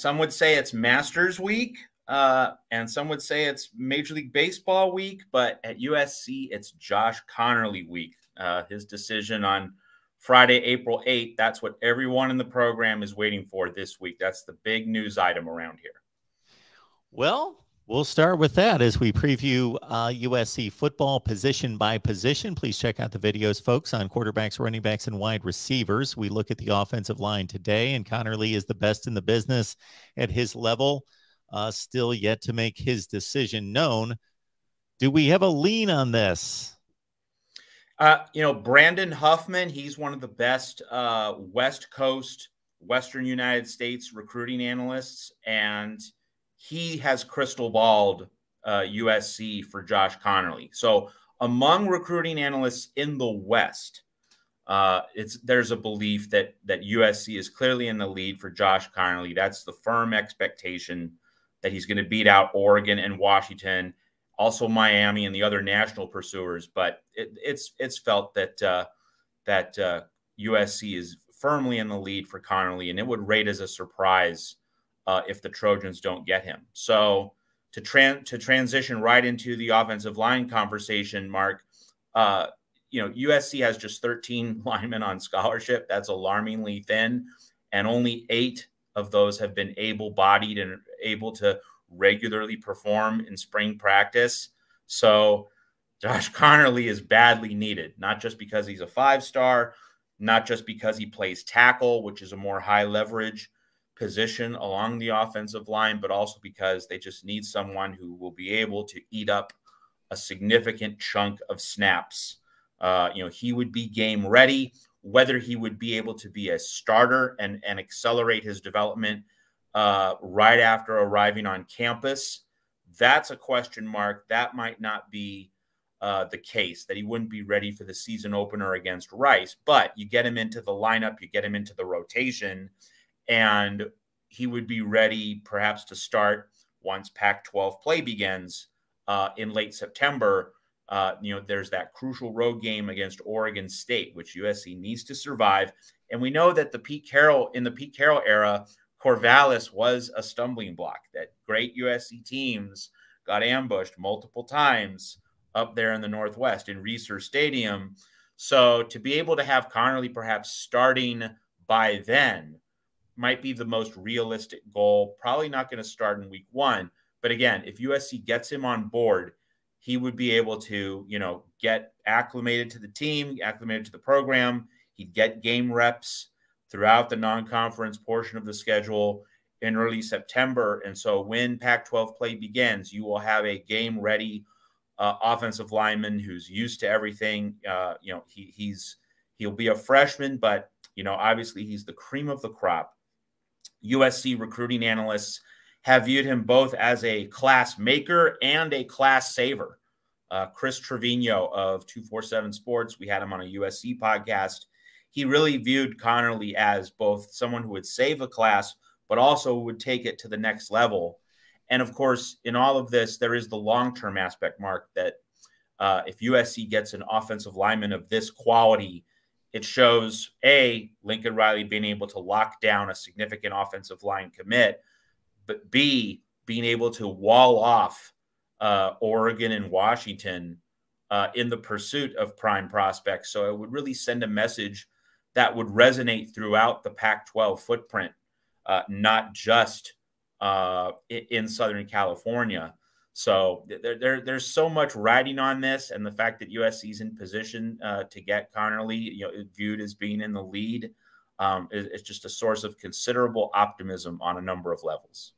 Some would say it's Masters week, and some would say it's Major League Baseball week, but at USC, it's Josh Conerly week. His decision on Friday, April 8th, that's what everyone in the program is waiting for this week. That's the big news item around here. Well, we'll start with that as we preview USC football position by position. Please check out the videos, folks, on quarterbacks, running backs, and wide receivers. We look at the offensive line today, and Conerly is the best in the business at his level. Still yet to make his decision known. Do we have a lean on this? Brandon Huffman, he's one of the best West Coast, Western United States recruiting analysts, and he has crystal balled USC for Josh Conerly. So among recruiting analysts in the West, there's a belief that USC is clearly in the lead for Josh Conerly. That's the firm expectation that he's going to beat out Oregon and Washington, also Miami and the other national pursuers. But it's felt that USC is firmly in the lead for Conerly, and it would rate as a surprise if the Trojans don't get him. So to transition right into the offensive line conversation, Mark, USC has just 13 linemen on scholarship. That's alarmingly thin, and only 8 of those have been able-bodied and able to regularly perform in spring practice. So Josh Conerly is badly needed, not just because he's a 5-star, not just because he plays tackle, which is a more high leverage position along the offensive line, but also because they just need someone who will be able to eat up a significant chunk of snaps. He would be game ready. Whether he would be able to be a starter and accelerate his development right after arriving on campus, that's a question mark. That might not be the case, that he wouldn't be ready for the season opener against Rice. But you get him into the lineup, you get him into the rotation, and he would be ready perhaps to start once Pac-12 play begins in late September. There's that crucial road game against Oregon State, which USC needs to survive. And we know that in the Pete Carroll era, Corvallis was a stumbling block, that great USC teams got ambushed multiple times up there in the Northwest in Reser Stadium. So to be able to have Conerly perhaps starting by then might be the most realistic goal. Probably not going to start in week 1. But again, if USC gets him on board, he would be able to, get acclimated to the team, acclimated to the program. He'd get game reps throughout the non-conference portion of the schedule in early September. And so when Pac-12 play begins, you will have a game-ready offensive lineman who's used to everything. He'll be a freshman, but, obviously he's the cream of the crop. USC recruiting analysts have viewed him both as a class maker and a class saver. Chris Trevino of 247 Sports, we had him on a USC podcast. He really viewed Conerly as both someone who would save a class, but also would take it to the next level. And of course, in all of this, there is the long-term aspect, Mark, that if USC gets an offensive lineman of this quality, it shows, A, Lincoln Riley being able to lock down a significant offensive line commit, but B, being able to wall off Oregon and Washington in the pursuit of prime prospects. So it would really send a message that would resonate throughout the Pac-12 footprint, not just in Southern California. So there's so much riding on this, and the fact that USC is in position to get Conerly, viewed as being in the lead, is just a source of considerable optimism on a number of levels.